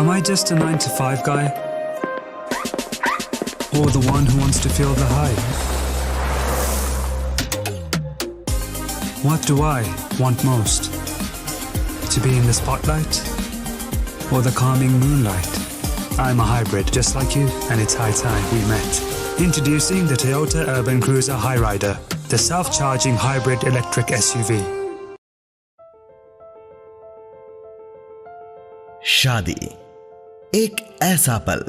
Am I just a 9 to 5 guy? Or the one who wants to feel the hype? What do I want most? To be in the spotlight? Or the calming moonlight? I'm a hybrid just like you, and it's high time we met. Introducing the Toyota Urban Cruiser Hyryder, the self-charging hybrid electric SUV. शादी एक ऐसा पल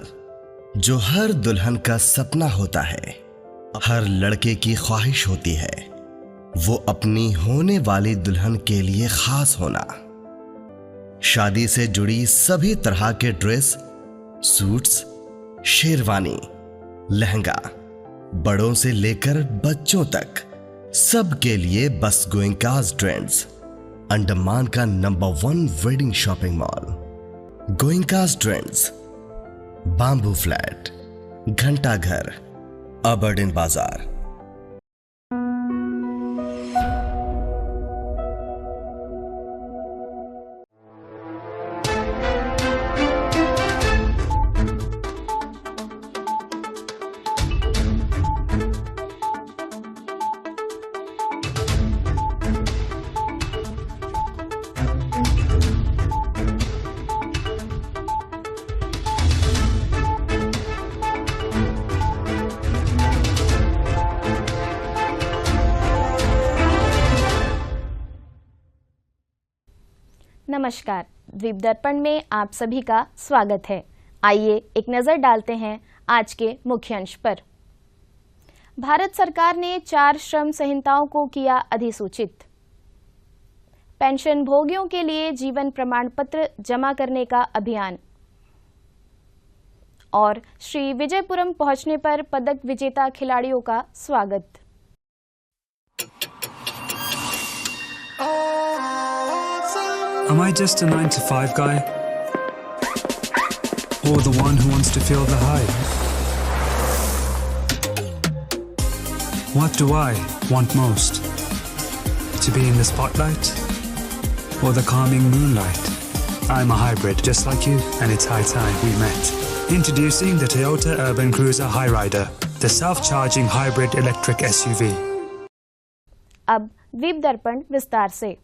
जो हर दुल्हन का सपना होता है, हर लड़के की ख्वाहिश होती है वो अपनी होने वाली दुल्हन के लिए खास होना। शादी से जुड़ी सभी तरह के ड्रेस, सूट्स, शेरवानी, लहंगा, बड़ों से लेकर बच्चों तक सबके लिए बस गोइंकास ट्रेंड्स, अंडमान का number 1 wedding shopping mall. Goenkas Trends, Bamboo Flat, Ghanta Ghar, Aberdeen बाजार। नमस्कार, द्वीप दर्पण में आप सभी का स्वागत है। आइए एक नज़र डालते हैं आज के मुख्य अंश पर। भारत सरकार ने 4 श्रम संहिताओं को किया अधिसूचित। पेंशन भोगियों के लिए जीवन प्रमाण पत्र जमा करने का अभियान। और श्री विजयपुरम पहुंचने पर पदक विजेता खिलाड़ियों का स्वागत। Am I just a 9 to 5 guy? Or the one who wants to feel the hype? What do I want most? To be in the spotlight? Or the calming moonlight? I'm a hybrid just like you, and it's high time we met. Introducing the Toyota Urban Cruiser Hyryder, the self-charging hybrid electric SUV. अब द्वीप दर्पण विस्तार से।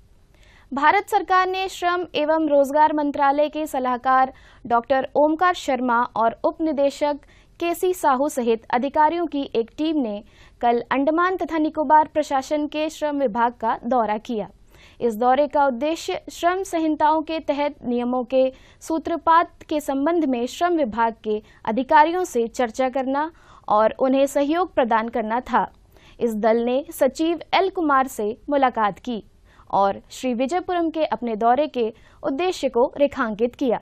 भारत सरकार ने श्रम एवं रोजगार मंत्रालय के सलाहकार डॉक्टर ओमकार शर्मा और उप निदेशक केसी साहू सहित अधिकारियों की एक टीम ने कल अंडमान तथा निकोबार प्रशासन के श्रम विभाग का दौरा किया। इस दौरे का उद्देश्य श्रम संहिताओं के तहत नियमों के सूत्रपात के संबंध में श्रम विभाग के अधिकारियों से चर्चा करना और उन्हें सहयोग प्रदान करना था। इस दल ने सचिव एल कुमार से मुलाकात की और श्री विजयपुरम के अपने दौरे के उद्देश्य को रेखांकित किया।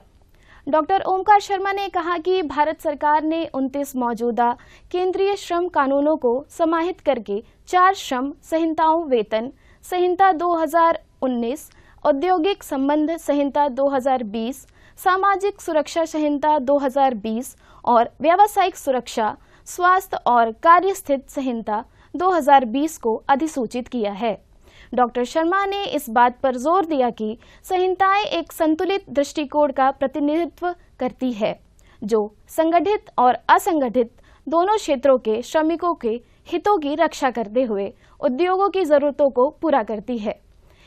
डॉक्टर ओमकार शर्मा ने कहा कि भारत सरकार ने 29 मौजूदा केंद्रीय श्रम कानूनों को समाहित करके 4 श्रम संहिताओं वेतन संहिता 2019, औद्योगिक संबंध संहिता 2020, सामाजिक सुरक्षा संहिता 2020 और व्यावसायिक सुरक्षा, स्वास्थ्य और कार्यस्थित संहिता 2020 को अधिसूचित किया है। डॉक्टर शर्मा ने इस बात पर जोर दिया कि संहिताएं एक संतुलित दृष्टिकोण का प्रतिनिधित्व करती है जो संगठित और असंगठित दोनों क्षेत्रों के श्रमिकों के हितों की रक्षा करते हुए उद्योगों की जरूरतों को पूरा करती है।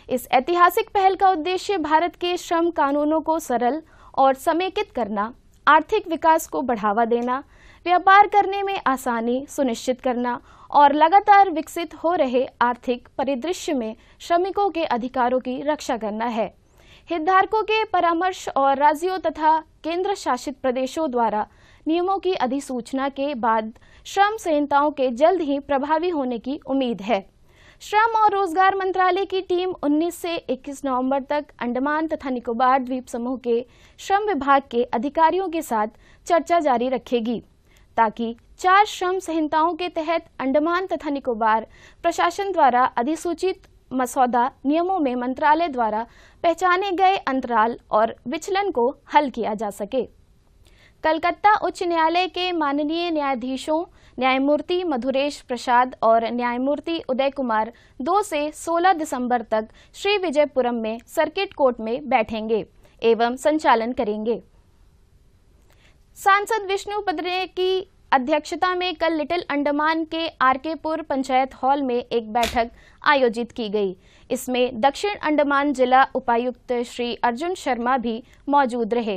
इस ऐतिहासिक पहल का उद्देश्य भारत के श्रम कानूनों को सरल और समेकित करना, आर्थिक विकास को बढ़ावा देना, व्यापार करने में आसानी सुनिश्चित करना और लगातार विकसित हो रहे आर्थिक परिदृश्य में श्रमिकों के अधिकारों की रक्षा करना है। हितधारकों के परामर्श और राज्यों तथा केंद्र शासित प्रदेशों द्वारा नियमों की अधिसूचना के बाद श्रम संहिताओं के जल्द ही प्रभावी होने की उम्मीद है। श्रम और रोजगार मंत्रालय की टीम 19 से 21 नवंबर तक अंडमान तथा निकोबार द्वीप समूह के श्रम विभाग के अधिकारियों के साथ चर्चा जारी रखेगी ताकि 4 श्रम संहिताओं के तहत अंडमान तथा निकोबार प्रशासन द्वारा अधिसूचित मसौदा नियमों में मंत्रालय द्वारा पहचाने गए अंतराल और विचलन को हल किया जा सके। कलकत्ता उच्च न्यायालय के माननीय न्यायाधीशों न्यायमूर्ति मधुरेश प्रसाद और न्यायमूर्ति उदय कुमार 2 से 16 दिसंबर तक श्री विजयपुरम में सर्किट कोर्ट में बैठेंगे एवं संचालन करेंगे। सांसद विष्णु पदरे की अध्यक्षता में कल लिटिल अंडमान के आरकेपुर पंचायत हॉल में एक बैठक आयोजित की गई। इसमें दक्षिण अंडमान जिला उपायुक्त श्री अर्जुन शर्मा भी मौजूद रहे।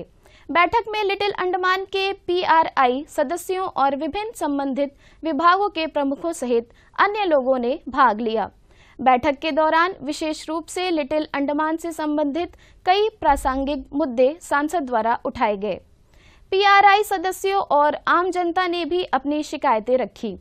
बैठक में लिटिल अंडमान के पीआरआई सदस्यों और विभिन्न संबंधित विभागों के प्रमुखों सहित अन्य लोगों ने भाग लिया। बैठक के दौरान विशेष रूप से लिटिल अंडमान से संबंधित कई प्रासंगिक मुद्दे सांसद द्वारा उठाए गए। पीआरआई सदस्यों और आम जनता ने भी अपनी शिकायतें रखी।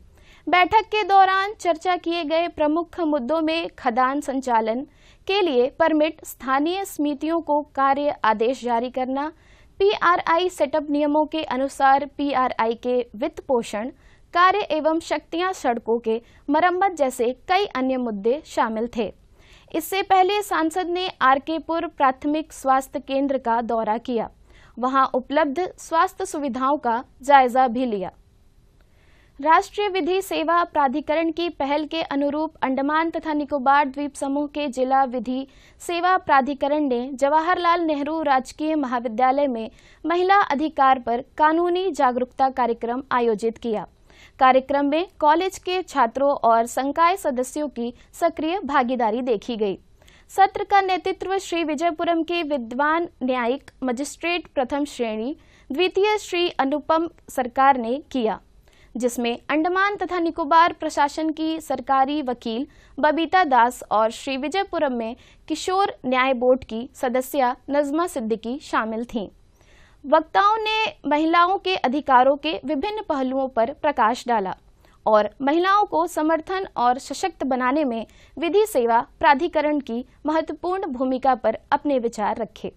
बैठक के दौरान चर्चा किए गए प्रमुख मुद्दों में खदान संचालन के लिए परमिट, स्थानीय समितियों को कार्य आदेश जारी करना, पीआरआई सेटअप नियमों के अनुसार पीआरआई के वित्त पोषण, कार्य एवं शक्तियां, सड़कों के मरम्मत जैसे कई अन्य मुद्दे शामिल थे। इससे पहले सांसद ने आरकेपुर प्राथमिक स्वास्थ्य केंद्र का दौरा किया। वहां उपलब्ध स्वास्थ्य सुविधाओं का जायजा भी लिया। राष्ट्रीय विधि सेवा प्राधिकरण की पहल के अनुरूप अंडमान तथा निकोबार द्वीप समूह के जिला विधि सेवा प्राधिकरण ने जवाहरलाल नेहरू राजकीय महाविद्यालय में महिला अधिकार पर कानूनी जागरूकता कार्यक्रम आयोजित किया। कार्यक्रम में कॉलेज के छात्रों और संकाय सदस्यों की सक्रिय भागीदारी देखी गई। सत्र का नेतृत्व श्री विजयपुरम के विद्वान न्यायिक मजिस्ट्रेट प्रथम श्रेणी द्वितीय श्री अनुपम सरकार ने किया, जिसमें अंडमान तथा निकोबार प्रशासन की सरकारी वकील बबीता दास और श्री विजयपुरम में किशोर न्याय बोर्ड की सदस्य नजमा सिद्दीकी शामिल थीं। वक्ताओं ने महिलाओं के अधिकारों के विभिन्न पहलुओं पर प्रकाश डाला और महिलाओं को समर्थन और सशक्त बनाने में विधि सेवा प्राधिकरण की महत्वपूर्ण भूमिका पर अपने विचार रखे।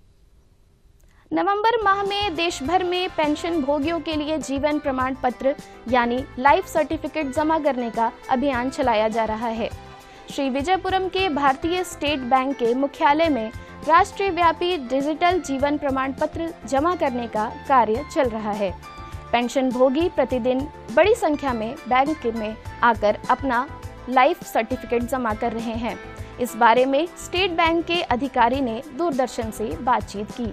नवंबर माह में देश भर में पेंशन भोगियों के लिए जीवन प्रमाण पत्र यानी लाइफ सर्टिफिकेट जमा करने का अभियान चलाया जा रहा है। श्री विजयपुरम के भारतीय स्टेट बैंक के मुख्यालय में राष्ट्रीय व्यापी डिजिटल जीवन प्रमाण पत्र जमा करने का कार्य चल रहा है। पेंशन भोगी प्रतिदिन बड़ी संख्या में बैंक में आकर अपना लाइफ सर्टिफिकेट जमा कर रहे हैं। इस बारे में स्टेट बैंक के अधिकारी ने दूरदर्शन से बातचीत की।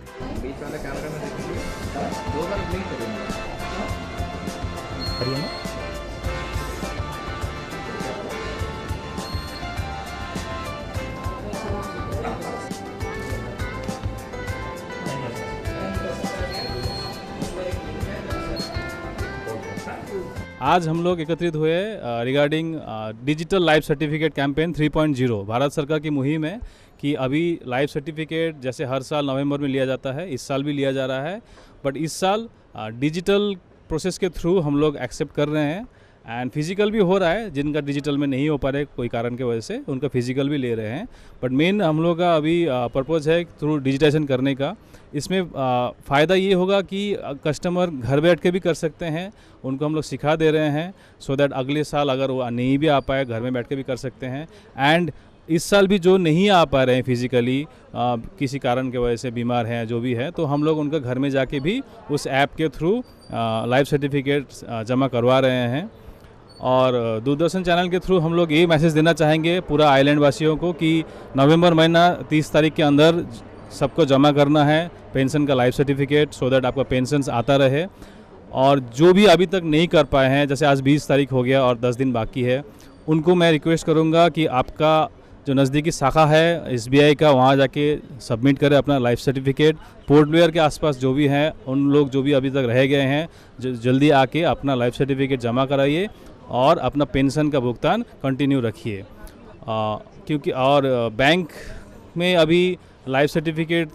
आज हम लोग एकत्रित हुए regarding digital life certificate campaign 3.0 Bharat सरकार की मुहिम है कि अभी लाइफ सर्टिफिकेट जैसे हर साल नवंबर में लिया जाता है, इस साल भी लिया जा रहा है, बट इस साल डिजिटल प्रोसेस के थ्रू हम लोग एक्सेप्ट कर रहे हैं एंड फिजिकल भी हो रहा है। जिनका डिजिटल में नहीं हो पा रहे कोई कारण की वजह से उनका फिजिकल भी ले रहे हैं, बट मेन हम लोग का अभी पर्पज़ है थ्रू डिजिटाइजेशन करने का। इसमें फ़ायदा ये होगा कि कस्टमर घर बैठ के भी कर सकते हैं, उनको हम लोग सिखा दे रहे हैं सो दैट अगले साल अगर वो नहीं भी आ पाए घर में बैठ के भी कर सकते हैं। एंड इस साल भी जो नहीं आ पा रहे हैं फिज़िकली किसी कारण की वजह से बीमार हैं जो भी है, तो हम लोग उनका घर में जाके भी उस ऐप के थ्रू लाइफ सर्टिफिकेट जमा करवा रहे हैं। और दूरदर्शन चैनल के थ्रू हम लोग ये मैसेज देना चाहेंगे पूरा आइलैंड वासियों को कि नवंबर महीना 30 तारीख के अंदर सबको जमा करना है पेंशन का लाइफ सर्टिफिकेट सो दैट आपका पेंशन आता रहे। और जो भी अभी तक नहीं कर पाए हैं, जैसे आज 20 तारीख हो गया और 10 दिन बाकी है, उनको मैं रिक्वेस्ट करूंगा कि आपका जो नज़दीकी शाखा है SBI का, वहाँ जाके सबमिट करें अपना लाइफ सर्टिफिकेट। पोर्ट ब्लेयर के आसपास जो भी हैं उन लोग जो भी अभी तक रह गए हैं जल्दी आके अपना लाइफ सर्टिफिकेट जमा कराइए और अपना पेंशन का भुगतान कंटिन्यू रखिए। क्योंकि और बैंक में अभी लाइफ सर्टिफिकेट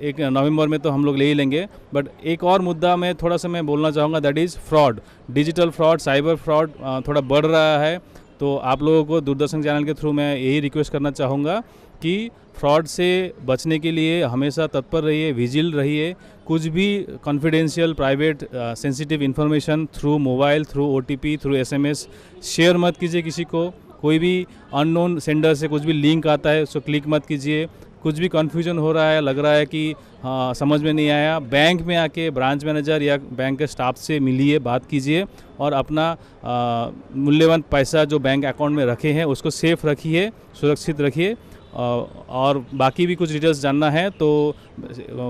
एक नवंबर में तो हम लोग ले ही लेंगे, बट एक और मुद्दा में थोड़ा सा मैं बोलना चाहूँगा, that is fraud. Digital fraud, cyber fraud थोड़ा बढ़ रहा है, तो आप लोगों को दूरदर्शन चैनल के थ्रू मैं यही रिक्वेस्ट करना चाहूँगा कि फ्रॉड से बचने के लिए हमेशा तत्पर रहिए, विजिल रहिए। कुछ भी confidential, private, sensitive information through mobile, through OTP, through SMS share मत कीजिए किसी को। कोई भी अननोन सेंडर से कुछ भी लिंक आता है उसको क्लिक मत कीजिए। कुछ भी कन्फ्यूजन हो रहा है, लग रहा है कि समझ में नहीं आया, बैंक में आके ब्रांच मैनेजर या बैंक के स्टाफ से मिलिए, बात कीजिए और अपना मूल्यवान पैसा जो बैंक अकाउंट में रखे हैं उसको सेफ रखिए, सुरक्षित रखिए। और बाकी भी कुछ डिटेल्स जानना है तो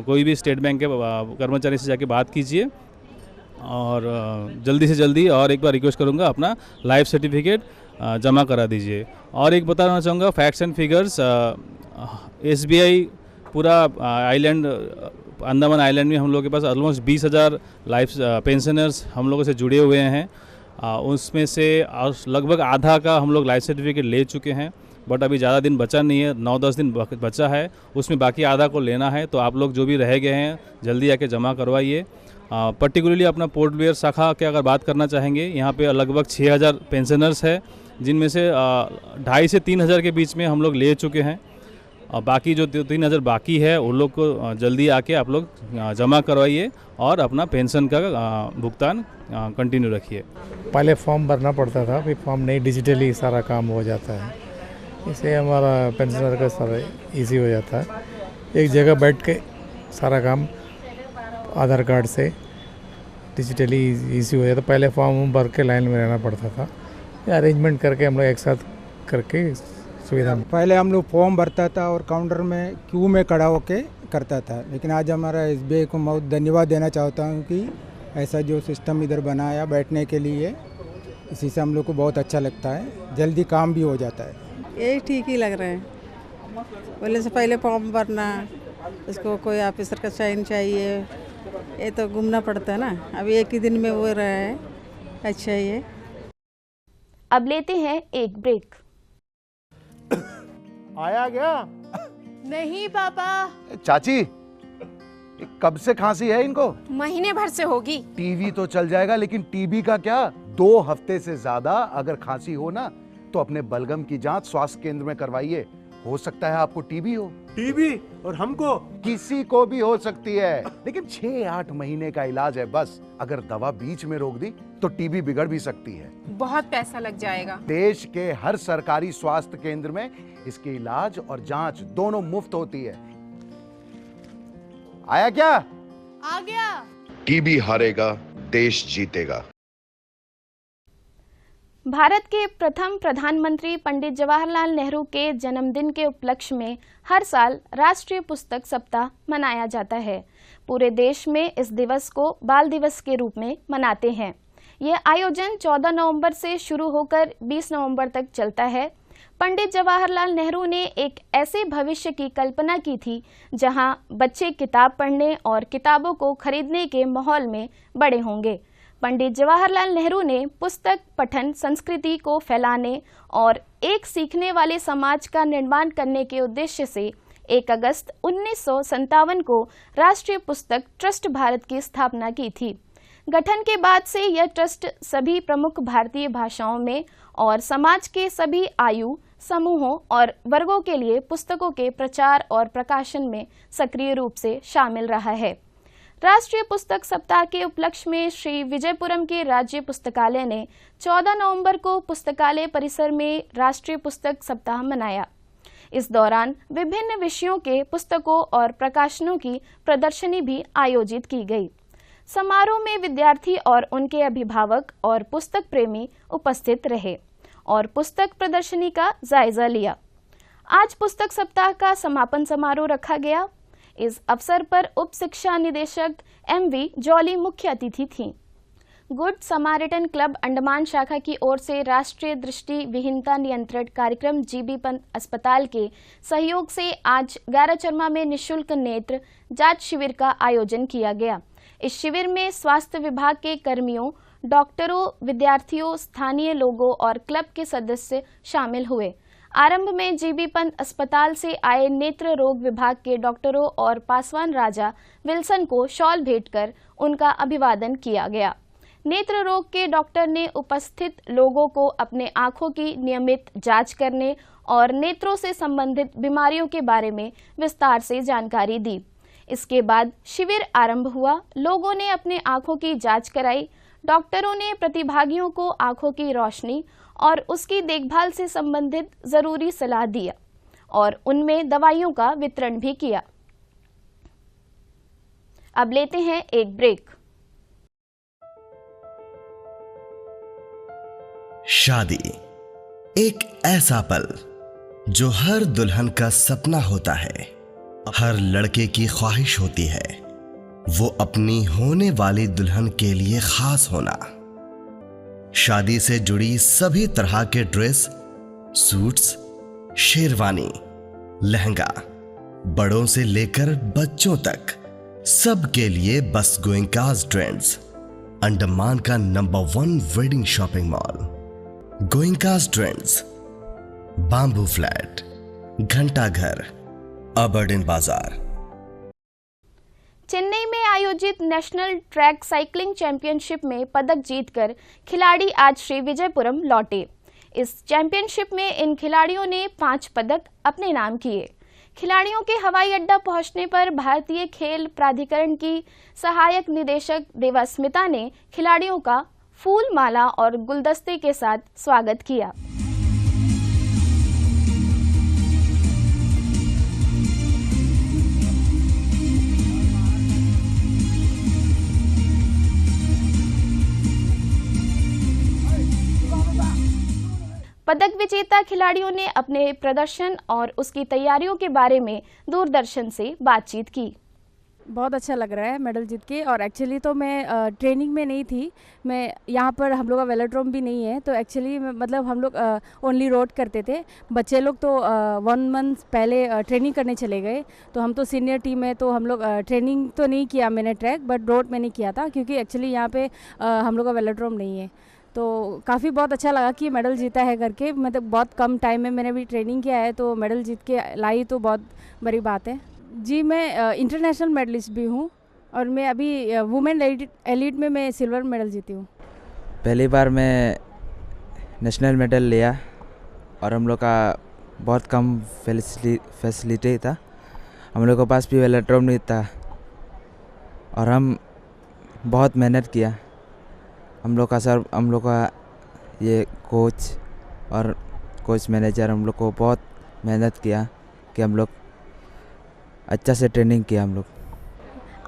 कोई भी स्टेट बैंक के कर्मचारी से जाके बात कीजिए और जल्दी से जल्दी और एक बार रिक्वेस्ट करूँगा अपना लाइफ सर्टिफिकेट जमा करा दीजिए। और एक बताना चाहूँगा फैक्ट्स एंड फिगर्स, SBI पूरा आइलैंड अंडमान आइलैंड में हम लोग के पास ऑलमोस्ट 20,000 लाइफ पेंशनर्स हम लोगों से जुड़े हुए हैं। उसमें से लगभग आधा का हम लोग लाइफ सर्टिफिकेट ले चुके हैं, बट अभी ज़्यादा दिन बचा नहीं है, 9-10 दिन बचा है, उसमें बाकी आधा को लेना है। तो आप लोग जो भी रह गए हैं जल्दी आके जमा करवाइए। पर्टिकुलरली अपना पोर्ट ब्लेयर शाखा के अगर बात करना चाहेंगे, यहाँ पे लगभग 6,000 पेंशनर्स है, जिनमें से 2,500 से 3,000 के बीच में हम लोग ले चुके हैं। और बाकी जो 3,000 बाकी है उन लोग को जल्दी आके आप लोग जमा करवाइए और अपना पेंशन का भुगतान कंटिन्यू रखिए। पहले फॉर्म भरना पड़ता था, अभी फॉर्म नहीं, डिजिटली सारा काम हो जाता है, इससे हमारा पेंशनर का सारा इजी हो जाता है। एक जगह बैठ के सारा काम आधार कार्ड से डिजिटली इजी हो जाता। पहले फॉर्म भर के लाइन में रहना पड़ता था, ये अरेंजमेंट करके हम लोग एक साथ करके सुविधा। पहले हम लोग फॉर्म भरता था और काउंटर में क्यू में खड़ा होके करता था, लेकिन आज हमारा SBI को बहुत धन्यवाद देना चाहता हूँ कि ऐसा जो सिस्टम इधर बनाया बैठने के लिए, इसी से हम लोग को बहुत अच्छा लगता है, जल्दी काम भी हो जाता है। ये ठीक ही लग रहे हैं। बोले से पहले फॉर्म भरना, उसको कोई ऑफिसर का साइन चाहिए, ये तो घूमना पड़ता है ना, अभी एक ही दिन में हो रहा है। अच्छा ये। अब लेते हैं एक ब्रेक। आया गया? नहीं पापा। चाची, कब से खांसी है इनको? महीने भर से होगी। टीवी तो चल जाएगा, लेकिन टीबी का क्या? 2 हफ्ते से ज्यादा अगर खांसी हो ना, तो अपने बलगम की जांच स्वास्थ्य केंद्र में करवाइए। हो सकता है आपको टीबी हो। टीबी? और हमको? किसी को भी हो सकती है, लेकिन 6-8 महीने का इलाज है बस। अगर दवा बीच में रोक दी तो टीबी बिगड़ भी सकती है। बहुत पैसा लग जाएगा। देश के हर सरकारी स्वास्थ्य केंद्र में इसके इलाज और जांच दोनों मुफ्त होती है। आया क्या? आ गया। टीबी हारेगा, देश जीतेगा। भारत के प्रथम प्रधानमंत्री पंडित जवाहरलाल नेहरू के जन्मदिन के उपलक्ष्य में हर साल राष्ट्रीय पुस्तक सप्ताह मनाया जाता है। पूरे देश में इस दिवस को बाल दिवस के रूप में मनाते हैं। यह आयोजन 14 नवंबर से शुरू होकर 20 नवंबर तक चलता है। पंडित जवाहरलाल नेहरू ने एक ऐसे भविष्य की कल्पना की थी जहां बच्चे किताब पढ़ने और किताबों को खरीदने के माहौल में बड़े होंगे। पंडित जवाहरलाल नेहरू ने पुस्तक पठन संस्कृति को फैलाने और एक सीखने वाले समाज का निर्माण करने के उद्देश्य से 1 अगस्त 1957 को राष्ट्रीय पुस्तक ट्रस्ट भारत की स्थापना की थी। गठन के बाद से यह ट्रस्ट सभी प्रमुख भारतीय भाषाओं में और समाज के सभी आयु समूहों और वर्गों के लिए पुस्तकों के प्रचार और प्रकाशन में सक्रिय रूप से शामिल रहा है। राष्ट्रीय पुस्तक सप्ताह के उपलक्ष्य में श्री विजयपुरम के राज्य पुस्तकालय ने 14 नवंबर को पुस्तकालय परिसर में राष्ट्रीय पुस्तक सप्ताह मनाया। इस दौरान विभिन्न विषयों के पुस्तकों और प्रकाशनों की प्रदर्शनी भी आयोजित की गई। समारोह में विद्यार्थी और उनके अभिभावक और पुस्तक प्रेमी उपस्थित रहे और पुस्तक प्रदर्शनी का जायजा लिया। आज पुस्तक सप्ताह का समापन समारोह रखा गया। इस अवसर पर उप शिक्षा निदेशक MV जॉली मुख्य अतिथि थीं। गुड समारिटन क्लब अंडमान शाखा की ओर से राष्ट्रीय दृष्टि विहीनता नियंत्रण कार्यक्रम GB पंत अस्पताल के सहयोग से आज गैराचरमा में निःशुल्क नेत्र जांच शिविर का आयोजन किया गया। इस शिविर में स्वास्थ्य विभाग के कर्मियों, डॉक्टरों, विद्यार्थियों, स्थानीय लोगों और क्लब के सदस्य शामिल हुए। आरंभ में GB पंत अस्पताल से आए नेत्र रोग विभाग के डॉक्टरों और पासवान राजा विल्सन को शॉल भेंटकर उनका अभिवादन किया गया। नेत्र रोग के डॉक्टर ने उपस्थित लोगों को अपने आंखों की नियमित जांच करने और नेत्रों से संबंधित बीमारियों के बारे में विस्तार से जानकारी दी। इसके बाद शिविर आरंभ हुआ। लोगों ने अपने आंखों की जांच कराई। डॉक्टरों ने प्रतिभागियों को आंखों की रोशनी और उसकी देखभाल से संबंधित जरूरी सलाह दिया और उनमें दवाइयों का वितरण भी किया। अब लेते हैं एक ब्रेक। शादी एक ऐसा पल जो हर दुल्हन का सपना होता है, हर लड़के की ख्वाहिश होती है। वो अपनी होने वाली दुल्हन के लिए खास होना। शादी से जुड़ी सभी तरह के ड्रेस, सूट्स, शेरवानी, लहंगा, बड़ों से लेकर बच्चों तक सबके लिए बस गोइंकास ट्रेंड्स, अंडमान का number 1 wedding shopping mall. Goenkas Trends, Bamboo Flat, Ghanta Ghar, Aberdeen बाजार। चेन्नई में आयोजित नेशनल ट्रैक साइकिलिंग चैंपियनशिप में पदक जीतकर खिलाड़ी आज श्री विजयपुरम लौटे। इस चैंपियनशिप में इन खिलाड़ियों ने 5 पदक अपने नाम किए। खिलाड़ियों के हवाई अड्डा पहुंचने पर भारतीय खेल प्राधिकरण की सहायक निदेशक देवास्मिता ने खिलाड़ियों का फूल माला और गुलदस्ते के साथ स्वागत किया। पदक विजेता खिलाड़ियों ने अपने प्रदर्शन और उसकी तैयारियों के बारे में दूरदर्शन से बातचीत की। बहुत अच्छा लग रहा है मेडल जीत के। और एक्चुअली तो मैं ट्रेनिंग में नहीं थी, मैं यहाँ पर हम लोग का वेलोड्रोम भी नहीं है, तो एक्चुअली मतलब हम लोग ओनली रोड करते थे। बच्चे लोग तो 1 मंथ पहले ट्रेनिंग करने चले गए, तो हम तो सीनियर टीम है, तो हम लोग ट्रेनिंग तो नहीं किया मैंने ट्रैक, बट रोड में नहीं किया था क्योंकि एक्चुअली यहाँ पे हम लोग का वेलोड्रोम नहीं है। तो काफ़ी बहुत अच्छा लगा कि मेडल जीता है करके, मतलब बहुत कम टाइम में मैंने भी ट्रेनिंग किया है, तो मेडल जीत के लाई तो बहुत बड़ी बात है। जी, मैं इंटरनेशनल मेडलिस्ट भी हूँ और मैं अभी वुमेन एलीट में मैं सिल्वर मेडल जीती हूँ। पहली बार मैं नेशनल मेडल लिया और हम लोग का बहुत कम फैसिलिटी था, हम लोग के पास भी वेलोड्रोम नहीं था और हम बहुत मेहनत किया। हम लोग का ये कोच और कोच मैनेजर हम लोग को बहुत मेहनत किया कि हम लोग अच्छा से ट्रेनिंग किया। हम लोग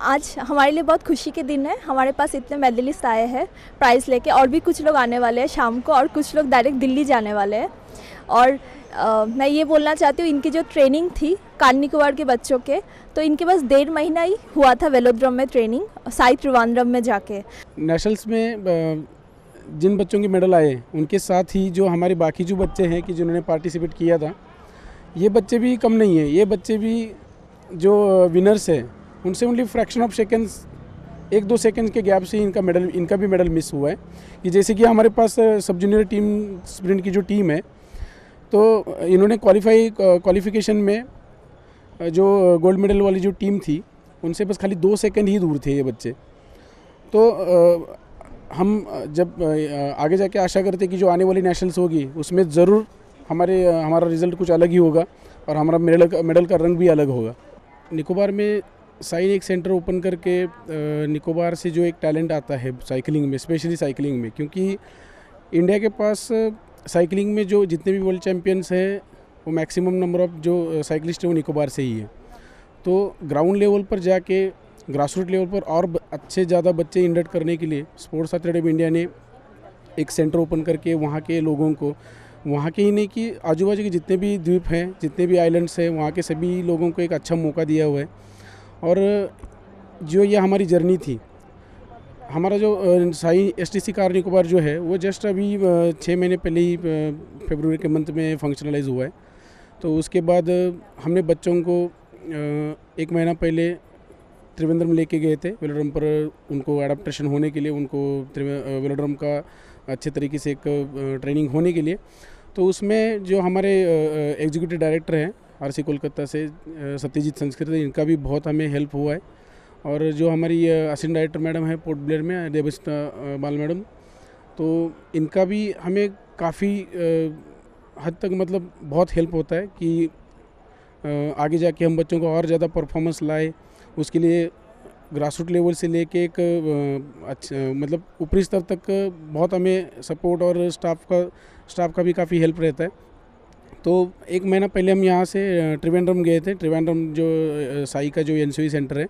आज हमारे लिए बहुत खुशी के दिन है, हमारे पास इतने मेडलिस्ट आए हैं प्राइज़ लेके, और भी कुछ लोग आने वाले हैं शाम को, और कुछ लोग डायरेक्ट दिल्ली जाने वाले हैं। और मैं ये बोलना चाहती हूँ, इनकी जो ट्रेनिंग थी कार निकोबार के बच्चों के, तो इनके पास 1.5 महीना ही हुआ था वेलोड्रोम में ट्रेनिंग, साई त्रिवेंद्रम में जाके। नेशनल्स में जिन बच्चों के मेडल आए उनके साथ ही जो हमारे बाकी जो बच्चे हैं कि जिन्होंने पार्टिसिपेट किया था, ये बच्चे भी कम नहीं हैं। ये बच्चे भी जो विनर्स हैं उनसे only fraction of seconds, 1-2 second के गैप से इनका भी मेडल मिस हुआ है। कि जैसे कि हमारे पास सब जूनियर टीम स्प्रिंट की जो टीम है, तो इन्होंने क्वालिफिकेशन में जो गोल्ड मेडल वाली जो टीम थी उनसे बस खाली 2 सेकेंड ही दूर थे ये बच्चे। तो हम जब आगे जाके आशा करते कि जो आने वाली नेशनल्स होगी उसमें ज़रूर हमारा रिज़ल्ट कुछ अलग ही होगा और हमारा मेडल का रंग भी अलग होगा। निकोबार में साई ने एक सेंटर ओपन करके निकोबार से जो एक टैलेंट आता है साइकिलिंग में, स्पेशली साइकिलिंग में, क्योंकि इंडिया के पास साइकिलिंग में जो जितने भी वर्ल्ड चैम्पियंस हैं वो मैक्सिमम नंबर ऑफ जो साइकिलिस्ट हैं वो निकोबार से ही है। तो ग्राउंड लेवल पर जाके, ग्रासरूट लेवल पर और अच्छे ज़्यादा बच्चे इंडक्ट करने के लिए स्पोर्ट्स अथॉरिटी ऑफ इंडिया ने एक सेंटर ओपन करके वहाँ के लोगों को, वहाँ के ही नहीं कि आजू बाजू के जितने भी द्वीप हैं, जितने भी आइलैंड्स हैं, वहाँ के सभी लोगों को एक अच्छा मौका दिया हुआ है। और जो ये हमारी जर्नी थी, हमारा जो साई STC कार निकोबार जो है वो जस्ट अभी 6 महीने पहले ही फरवरी के मंथ में फंक्शनलाइज हुआ है। तो उसके बाद हमने बच्चों को 1 महीना पहले त्रिवेंद्रम लेके गए थे वेलोड्रोम पर, उनको एडाप्टेशन होने के लिए, उनको वेलोड्रोम का अच्छे तरीके से एक ट्रेनिंग होने के लिए। तो उसमें जो हमारे एग्जीक्यूटिव डायरेक्टर हैं RC कोलकाता से, सत्यजीत संस्कृत, इनका भी बहुत हमें हेल्प हुआ है। और जो हमारी असिस्टेंट डायरेक्टर मैडम है पोर्ट ब्लेयर में, देवस्मिता बाल मैडम, तो इनका भी हमें काफ़ी हद तक मतलब बहुत हेल्प होता है कि आगे जाके हम बच्चों को और ज़्यादा परफॉर्मेंस लाए। उसके लिए ग्रासरूट लेवल से लेके एक अच्छा मतलब ऊपरी स्तर तक बहुत हमें सपोर्ट और स्टाफ का भी काफ़ी हेल्प रहता है। तो 1 महीना पहले हम यहाँ से त्रिवेंद्रम गए थे। त्रिवेंद्रम जो साई का जो NCOE सेंटर है,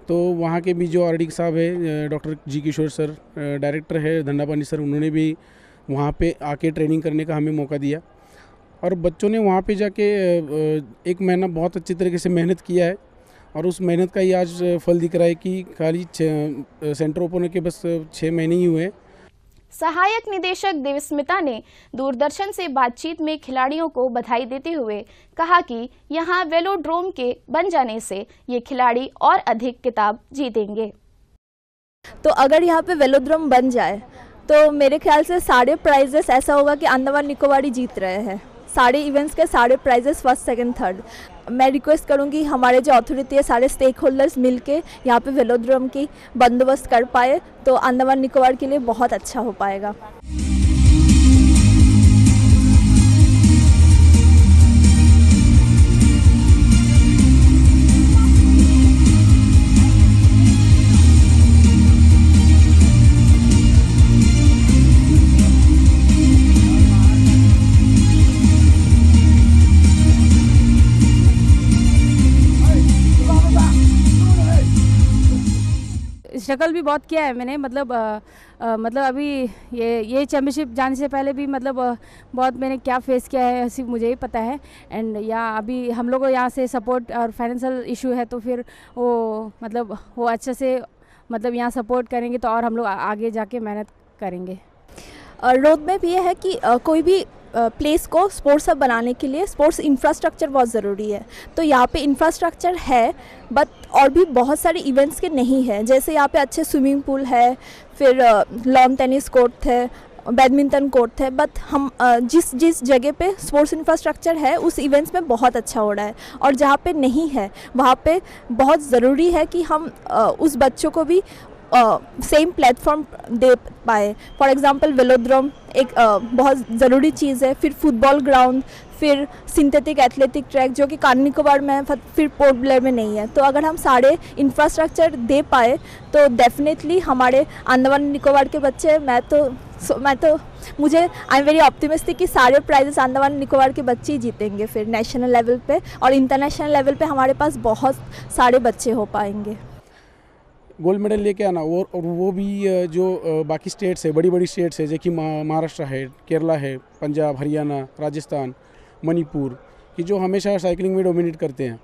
तो वहाँ के भी जो RD साहब है, डॉक्टर G किशोर सर, डायरेक्टर है धंडापानी सर, उन्होंने भी वहाँ पे आके ट्रेनिंग करने का हमें मौका दिया। और बच्चों ने वहाँ पे जाके 1 महीना बहुत अच्छी तरीके से मेहनत किया है और उस मेहनत का ही आज फल दिख रहा है कि खाली सेंटर ओपन होने के बस 6 महीने ही हुए। सहायक निदेशक देवस्मिता ने दूरदर्शन से बातचीत में खिलाड़ियों को बधाई देते हुए कहा कि यहां वेलोड्रोम के बन जाने से ये खिलाड़ी और अधिक खिताब जीतेंगे। तो अगर यहाँ पे वेलोड्रोम बन जाए तो मेरे ख्याल से सारे प्राइजेस ऐसा होगा कि अंडमान निकोबार ही जीत रहे हैं। सारे इवेंट्स के सारे प्राइजेस फर्स्ट सेकंड थर्ड। मैं रिक्वेस्ट करूंगी हमारे जो अथॉरिटी है सारे स्टेक होल्डर्स मिलके यहाँ पे वेलोड्रोम की बंदोबस्त कर पाए तो अंडमान निकोबार के लिए बहुत अच्छा हो पाएगा। स्ट्रगल भी बहुत किया है मैंने, मतलब अभी ये चैम्पियनशिप जाने से पहले भी मतलब बहुत मैंने क्या फेस किया है सिर्फ मुझे ही पता है। एंड यहाँ अभी हम लोग को यहाँ से सपोर्ट और फाइनेंशियल इशू है तो फिर वो अच्छे से मतलब यहाँ सपोर्ट करेंगे तो और हम लोग आगे जाके मेहनत करेंगे। रोड मैप ये है कि कोई भी प्लेस को स्पोर्ट्स हब बनाने के लिए स्पोर्ट्स इंफ्रास्ट्रक्चर बहुत ज़रूरी है। तो यहाँ पे इंफ्रास्ट्रक्चर है बट और भी बहुत सारे इवेंट्स के नहीं है। जैसे यहाँ पे अच्छे स्विमिंग पूल है, फिर लॉन टेनिस कोर्ट है, बैडमिंटन कोर्ट है, बट हम जिस जगह पे स्पोर्ट्स इंफ्रास्ट्रक्चर है उस इवेंट्स में बहुत अच्छा हो रहा है। और जहाँ पे नहीं है वहाँ पे बहुत ज़रूरी है कि हम उस बच्चों को भी सेम प्लेटफॉर्म दे पाए। फॉर एग्जांपल वेलोड्रोम एक बहुत ज़रूरी चीज़ है, फिर फुटबॉल ग्राउंड, फिर सिंथेटिक एथलेटिक ट्रैक जो कि कार निकोबार में है, फिर पोर्ट ब्लेयर में नहीं है। तो अगर हम सारे इंफ्रास्ट्रक्चर दे पाए तो डेफिनेटली हमारे अंडमान निकोबार के बच्चे मुझे आई एम वेरी ऑप्टिमिस्टिक कि सारे प्राइजेस अंडमान निकोबार के बच्चे ही जीतेंगे फिर नेशनल लेवल पे, और इंटरनेशनल लेवल पे हमारे पास बहुत सारे बच्चे हो पाएंगे। गोल्ड मेडल लेके आना और वो भी जो बाकी स्टेट्स है, बड़ी बड़ी स्टेट्स है जैसे महाराष्ट्र है, केरला है, पंजाब, हरियाणा, राजस्थान, मणिपुर कि जो हमेशा साइकिलिंग में डोमिनेट करते हैं,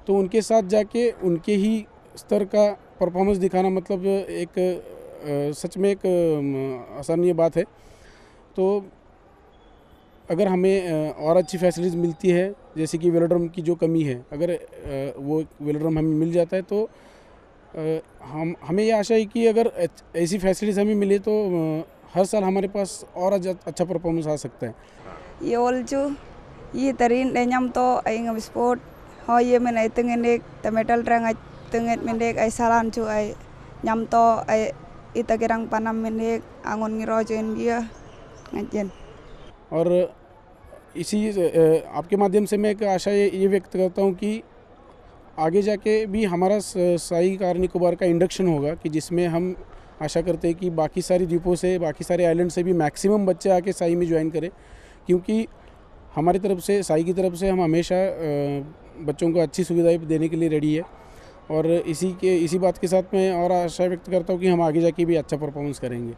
तो उनके साथ जाके उनके ही स्तर का परफॉर्मेंस दिखाना मतलब एक सच में एक आसानी बात है। तो अगर हमें और अच्छी फैसिलिटीज़ मिलती है जैसे कि वेलोड्रोम की जो कमी है, अगर वो वेलोड्रोम हमें मिल जाता है तो हमें ये आशा है कि अगर ऐसी फैसिलिटीज़ हमें मिले तो हर साल हमारे पास और अच्छा परफॉर्मेंस आ सकता है। ये ऑल जो ये तरीन लेnyam तो आई स्पोर्ट हो ये में नहीं तंगे टमेटल रंग तंगे में आई सालान जो आई nyam तो आई इतगरंग पनम में आंगन गिरो जोइन बिया ngajin। और इसी आपके माध्यम से मैं एक आशा ये व्यक्त करता हूँ कि आगे जाके भी हमारा साई कार निकोबार का इंडक्शन होगा कि जिसमें हम आशा करते हैं कि बाकी सारी द्वीपों से, बाकी सारे आइलैंड से भी मैक्सिमम बच्चे आके साई में ज्वाइन करें, क्योंकि हमारी तरफ से, साई की तरफ से हम हमेशा बच्चों को अच्छी सुविधाएं देने के लिए रेडी है। और इसी बात के साथ मैं और आशा व्यक्त करता हूँ कि हम आगे जाके भी अच्छा परफॉर्मेंस करेंगे।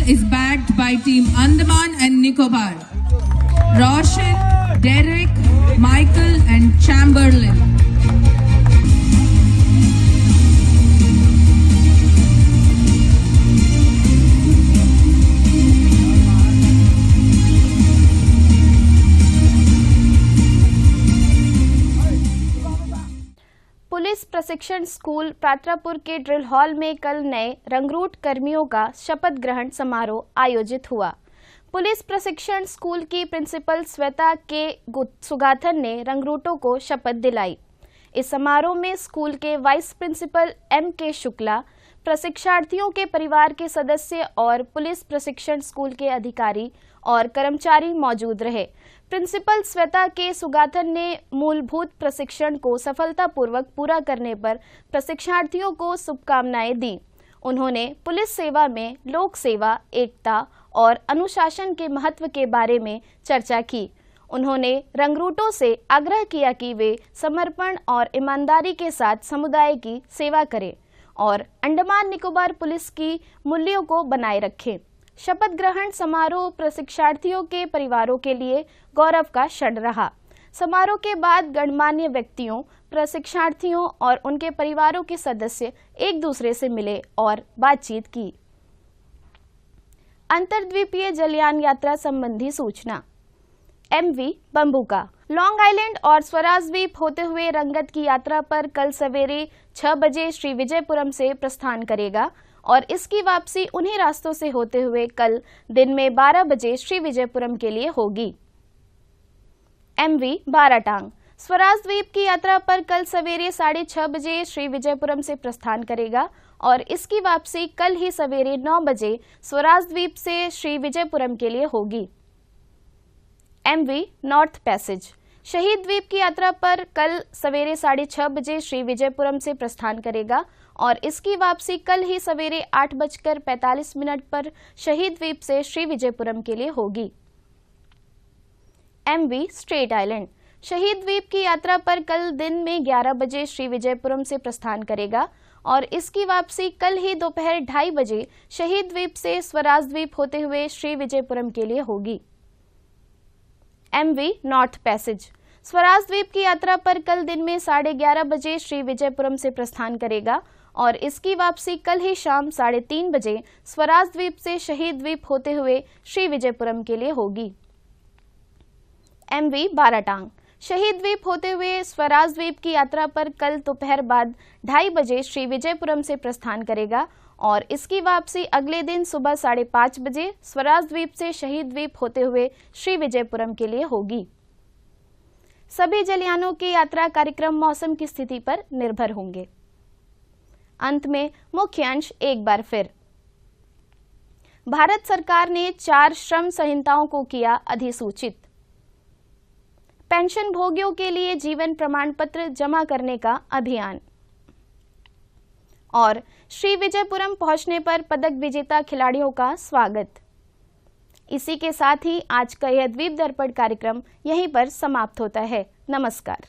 is backed by Team Andaman and Nicobar. Roshan, Derek, Michael and Chamberlain. Police प्रशिक्षण स्कूल पात्रापुर के ड्रिल हॉल में कल नए रंगरूट कर्मियों का शपथ ग्रहण समारोह आयोजित हुआ। पुलिस प्रशिक्षण स्कूल की प्रिंसिपल श्वेता के सुगाथन ने रंगरूटों को शपथ दिलाई। इस समारोह में स्कूल के वाइस प्रिंसिपल M.K. शुक्ला, प्रशिक्षार्थियों के परिवार के सदस्य और पुलिस प्रशिक्षण स्कूल के अधिकारी और कर्मचारी मौजूद रहे। प्रिंसिपल श्वेता के सुगाथन ने मूलभूत प्रशिक्षण को सफलतापूर्वक पूरा करने पर प्रशिक्षार्थियों को शुभकामनाएं दी। उन्होंने पुलिस सेवा में लोक सेवा, एकता और अनुशासन के महत्व के बारे में चर्चा की। उन्होंने रंगरूटों से आग्रह किया कि वे समर्पण और ईमानदारी के साथ समुदाय की सेवा करें और अंडमान निकोबार पुलिस की मूल्यों को बनाए रखें। शपथ ग्रहण समारोह प्रशिक्षार्थियों के परिवारों के लिए गौरव का क्षण रहा। समारोह के बाद गणमान्य व्यक्तियों, प्रशिक्षार्थियों और उनके परिवारों के सदस्य एक दूसरे से मिले और बातचीत की। अंतर्द्वीपीय जलयान यात्रा संबंधी सूचना। MV बम्बूका लॉन्ग आइलैंड और स्वराज द्वीप होते हुए रंगत की यात्रा पर कल सवेरे 6 बजे श्री विजयपुरम से प्रस्थान करेगा और इसकी वापसी उन्हीं रास्तों से होते हुए कल दिन में 12 बजे श्री विजयपुरम के लिए होगी। MV बाराटांग स्वराज द्वीप की यात्रा पर कल सवेरे 6:30 बजे श्री विजयपुरम से प्रस्थान करेगा और इसकी वापसी कल ही सवेरे 9 बजे स्वराज द्वीप से श्री विजयपुरम के लिए होगी। MV नॉर्थ पैसेज शहीद द्वीप की यात्रा पर कल सवेरे 6:30 बजे श्री विजयपुरम से प्रस्थान करेगा और इसकी वापसी कल ही सवेरे 8:45 पर शहीद द्वीप से श्री विजयपुरम के लिए होगी। MV स्ट्रेट आइलैंड शहीद द्वीप की यात्रा पर कल दिन में 11 बजे श्री विजयपुरम से प्रस्थान करेगा और इसकी वापसी कल ही दोपहर 2:30 बजे शहीद द्वीप से स्वराज द्वीप होते हुए श्री विजयपुरम के लिए होगी। MV नॉर्थ पैसेज स्वराज द्वीप की यात्रा पर कल दिन में 11:30 बजे श्री विजयपुरम से प्रस्थान करेगा और इसकी वापसी कल ही शाम 3:30 बजे स्वराज द्वीप से शहीद द्वीप होते हुए श्री विजयपुरम के लिए होगी। MV बाराटांग शहीद द्वीप होते हुए स्वराज द्वीप की यात्रा पर कल दोपहर बाद 2:30 बजे श्री विजयपुरम से प्रस्थान करेगा और इसकी वापसी अगले दिन सुबह 5:30 बजे स्वराज द्वीप से शहीद द्वीप होते हुए श्री विजयपुरम के लिए होगी। सभी जलयानों के यात्रा कार्यक्रम मौसम की स्थिति पर निर्भर होंगे। अंत में मुख्य अंश एक बार फिर। भारत सरकार ने 4 श्रम संहिताओं को किया अधिसूचित। पेंशन भोगियों के लिए जीवन प्रमाण पत्र जमा करने का अभियान। और श्री विजयपुरम पहुंचने पर पदक विजेता खिलाड़ियों का स्वागत। इसी के साथ ही आज का यह द्वीप दर्पण कार्यक्रम यहीं पर समाप्त होता है। नमस्कार।